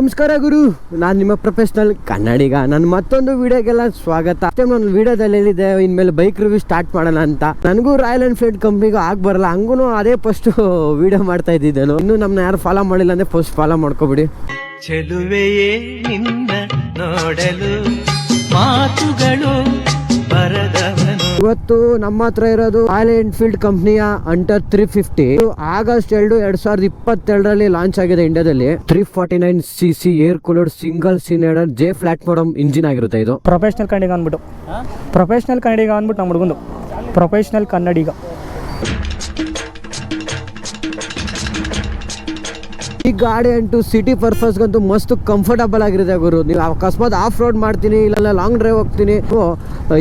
ನಮಸ್ಕಾರ ಗುರು, ನಾನು ನಿಮ್ಮ ಪ್ರೊಫೆಷನಲ್ ಕನ್ನಡಿಗ. ನನ್ನ ಮತ್ತೊಂದು ವಿಡಿಯೋಗೆಲ್ಲ ಸ್ವಾಗತ. ನಾನು ವಿಡಿಯೋದಲ್ಲಿ ಹೇಳಿದೆ ಇನ್ಮೇಲೆ ಬೈಕ್ ರಿವ್ಯೂ ಸ್ಟಾರ್ಟ್ ಮಾಡೋಣ ಅಂತ. ನನಗೂ ರಾಯಲ್ ಎನ್ಫೀಲ್ಡ್ ಕಂಪ್ನಿಗೂ ಬರಲ್ಲ, ಹಂಗೂ ಅದೇ ಫಸ್ಟ್ ವಿಡಿಯೋ ಮಾಡ್ತಾ ಇದ್ದಿದ್ದೇನು. ಇನ್ನು ನಮ್ಮನ್ನ ಯಾರು ಫಾಲೋ ಮಾಡಿಲ್ಲ ಅಂದ್ರೆ ಫಸ್ಟ್ ಫಾಲೋ ಮಾಡ್ಕೊಬಿಡಿ. ಚೆಲುವೆಯೇ ನಿನ್ನ ನೋಡಲು ಮಾತುಗಳು ಬರದವನು. ಇವತ್ತು ನಮ್ಮ ಹತ್ರ ಇರೋದು ರಾಯಲ್ ಎನ್ಫೀಲ್ಡ್ ಕಂಪ್ನಿಯ ಅಂಟರ್ 350. ಆಗಸ್ಟ್ 2, 2022 ಲಾಂಚ್ ಆಗಿದೆ ಇಂಡಿಯಾದಲ್ಲಿ. 349cc air cooled single cylinder J platform engine ಆಗಿರುತ್ತೆ. ಇದು ಪ್ರೊಫೆಷನಲ್ ಕನ್ನಡಿಗ ಅಂದ್ಬಿಟ್ಟು ನಮ್ಮ ಹುಡುಗಂದು ಪ್ರೊಫೆಷನಲ್ ಕನ್ನಡಿಗ. ಈ ಗಾಡಿ ಅಂತೂ ಸಿಟಿ ಪರ್ಪಸ್ಗಂತೂ ಮಸ್ತ್ ಕಂಫರ್ಟಬಲ್ ಆಗಿರುತ್ತೆ ಗುರು. ನೀವು ಅಕಸ್ಮಾತ್ ಆಫ್ ರೋಡ್ ಮಾಡ್ತೀನಿ, ಇಲ್ಲ ಲಾಂಗ್ ಡ್ರೈವ್ ಹೋಗ್ತೀನಿ,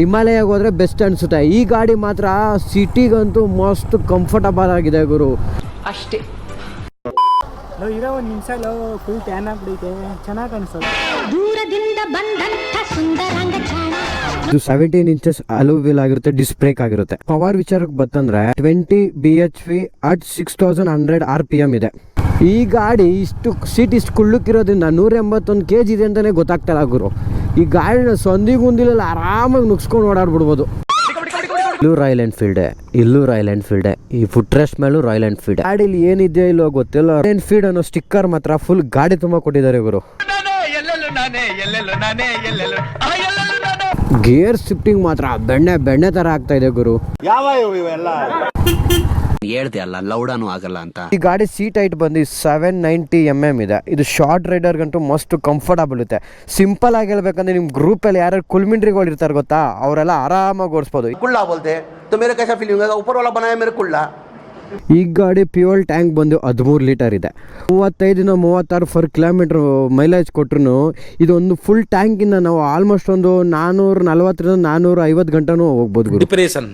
ಹಿಮಾಲಯ ಹೋದ್ರೆ ಬೆಸ್ಟ್ ಅನ್ಸುತ್ತೆ. ಈ ಗಾಡಿ ಮಾತ್ರ ಸಿಟಿಗಂತೂ ಮಸ್ತ್ ಕಂಫರ್ಟಬಲ್ ಆಗಿದೆ ಗುರು. ಅಷ್ಟೇ. ಇರೋ ಒಂದು ನಿಮಿಷ ಫುಲ್ ಟ್ಯಾನ್ ಆಗ್ಬಿಡೈತೆ, ಚೆನ್ನಾಗಿ ಅನ್ಸೋದು. ದೂರದಿಂದ ಬಂದಂತ ಸುಂದರಾಂಗ ಚಾಣ. ಇದು 17 ಇಂಚಸ್ ಅಲೋ ವೀಲ್ ಆಗಿರುತ್ತೆ, ಡಿಸ್ಕ್ ಬ್ರೇಕ್ ಆಗಿರುತ್ತೆ. ಪವರ್ ವಿಚಾರಕ್ಕೆ ಬರ್ತಂದ್ರೆ 20 BHP at 6100 RPM ಇದೆ. ಈ ಗಾಡಿ ಇಷ್ಟು ಕುಳ್ಳಕ್ಕಿರೋದ್ರಿಂದ 181 kg ಇದೆ ಅಂತಾನೆ ಗೊತ್ತಾಗ್ತಲ್ಲ ಗುರು. ಈ ಗಾಡಿನ ಸಂದಿಗುಂದಿಲೆಲ್ಲ ಆರಾಮಾಗಿ ನುಗ್ಸ್ಕೊಂಡು ಓಡಾಡ್ಬಿಡ್ಬೋದು. ಇಲ್ಲೂ ರಾಯಲ್ ಎನ್ಫೀಲ್ಡ್, ಈ ಫುಟ್ ರೆಸ್ಟ್ ಮೇಲೂ ರಾಯಲ್ ಎನ್ಫೀಲ್ಡ್. ಗಾಡಿಲಿ ಏನಿದೆಯೋ ಇಲ್ಲೋ ಗೊತ್ತಿಲ್ಲ, ರಾಯಲ್ ಎನ್ಫೀಲ್ಡ್ ಅನ್ನೋ ಸ್ಟಿಕ್ಕರ್ ಮಾತ್ರ ಫುಲ್ ಗಾಡಿ ತುಂಬಾ ಕೊಟ್ಟಿದ್ದಾರೆ ಗುರು. ಗೇರ್ ಶಿಫ್ಟಿಂಗ್ ಮಾತ್ರ ಬೆಣ್ಣೆ ತರ ಆಗ್ತಾ ಇದೆ ಗುರು. ಹೇಳ್ದೆ ಅಲ್ಲ ಲೌಡಾನು ಆಗಲ್ಲ ಅಂತ. ಈ ಗಾಡಿ ಸೀಟ್ ಹೈಟ್ ಬಂದು 790 mm ಇದೆ. ಇದು ಶಾರ್ಟ್ ರೈಡರ್ಗಂತೂ ಮಸ್ಟ್ ಕಂಫರ್ಟಬಲ್ ಇರುತ್ತೆ. ಸಿಂಪಲ್ ಆಗಿ ಹೇಳ್ಬೇಕಂದ್ರೆ ನಿಮ್ ಗ್ರೂಪ್ ಅಲ್ಲಿ ಯಾರು ಕುಲ್ಮಿಂಡ್ರಿಗಳು ಇರ್ತಾರೆ ಗೊತ್ತಾ, ಅವರೆಲ್ಲ ಆರಾಮಾಗಿ ಓಡಿಸಬಹುದು. ಈ ಗಾಡಿ ಫ್ಯೂಯಲ್ ಟ್ಯಾಂಕ್ ಬಂದು 13 ಲೀಟರ್ ಇದೆ. 35-36 ಫರ್ ಕಿಲೋಮೀಟರ್ ಮೈಲೇಜ್ ಕೊಟ್ರು ಇದೊಂದು ಫುಲ್ ಟ್ಯಾಂಕ್ ಇಂದ ನಾವು ಆಲ್ಮೋಸ್ಟ್ ಒಂದು 440-450 ಗಂಟೆನೂ ಹೋಗ್ಬೋದು. ಡಿಪ್ರೆಷನ್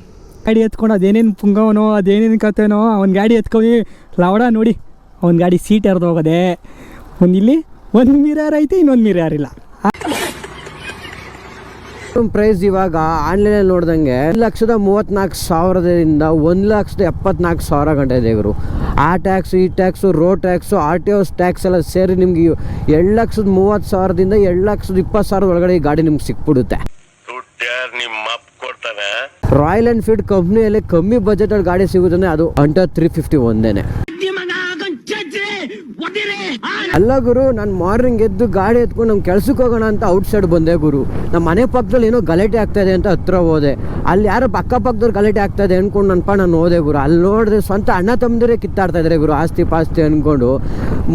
ಗಾಡಿ ಎತ್ಕೊಂಡು ಅದೇನೇನು ಪುಂಗವನೋ ಅದೇನೇನು ಕತೆನೋ ಅವ್ನ ಗಾಡಿ ಎತ್ಕೊಂಡು ಲವಡ ನೋಡಿ, ಅವ್ನ ಗಾಡಿ ಸೀಟ್ ಎರ್ದು ಹೋಗೋದೆ. ಇಲ್ಲಿ ಒಂದು ಮಿರರ್ ಐತೆ, ಇನ್ನೊಂದು ಮಿರರ್ ಇಲ್ಲ. ಪ್ರೈಸ್ ಇವಾಗ ಆನ್ಲೈನಲ್ಲಿ ನೋಡ್ದಂಗೆ 1,34,000ದಿಂದ 1,74,000 ಗಂಟೆ ಇದೆ ಗುರು. ಆ ಟ್ಯಾಕ್ಸ್, ಈ tax, road tax, RTO tax ಎಲ್ಲ ಸೇರಿ ನಿಮ್ಗೆ 2,30,000ದಿಂದ 2,20,000 ಒಳಗಡೆ ಈ ಗಾಡಿ ನಿಮ್ಗೆ ಸಿಕ್ಬಿಡುತ್ತೆ. ರಾಯಲ್ ಎನ್ಫೀಲ್ಡ್ ಕಂಪ್ನಿಯಲ್ಲಿ ಕಮ್ಮಿ ಬಜೆಟ್ ಅಲ್ಲಿ ಗಾಡಿ ಸಿಗುತ್ತದೆ, ಅದು ಅಂಟರ್ 350 ಒಂದೇನೆ. ಅಲ್ಲ ಗುರು, ನಾನು ಮಾರ್ನಿಂಗ್ ಎದ್ದು ಗಾಡಿ ಎತ್ಕೊಂಡು ನಮ್ಮ ಕೆಲ್ಸಕ್ಕೆ ಹೋಗೋಣ ಅಂತ ಔಟ್ ಸೈಡ್ ಬಂದೆ ಗುರು. ನಮ್ಮ ಮನೆ ಪಕ್ಕದಲ್ಲಿ ಏನೋ ಗಲಾಟೆ ಆಗ್ತಾ ಇದೆ ಅಂತ ಹತ್ರ ಹೋದೆ. ಅಲ್ಲಿ ಯಾರೋ ಅಕ್ಕಪಕ್ಕದವ್ರು ಗಲಾಟೆ ಆಗ್ತಾ ಇದೆ ಅನ್ಕೊಂಡು ನಾನು ಹೋದೆ ಗುರು. ಅಲ್ಲಿ ನೋಡಿದ್ರೆ ಸ್ವಂತ ಅಣ್ಣ ತಮ್ಮದಿರೇ ಕಿತ್ತಾಡ್ತಾ ಇದ್ದಾರೆ ಗುರು, ಆಸ್ತಿ ಪಾಸ್ತಿ ಅನ್ಕೊಂಡು.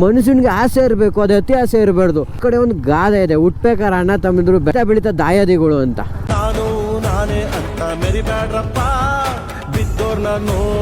ಮನುಷ್ಯನಿಗೆ ಆಸೆ ಇರಬೇಕು, ಅದು ಅತಿ ಆಸೆ ಇರಬಾರ್ದು. ಈ ಕಡೆ ಒಂದು ಗಾದೆ ಇದೆ, ಹುಟ್ಬೇಕಾದ್ರೆ ಅಣ್ಣ ತಮ್ಮದಿರು ಬೆಳೀತಾ ದಾಯಾದಿಗಳು ಅಂತ. ನಾನೇ ಅಂತ ಮೆರಿಬ್ಯಾಡ್ರಪ್ಪ ಬಿದ್ದೋರ್ನ ನೋಡಿ.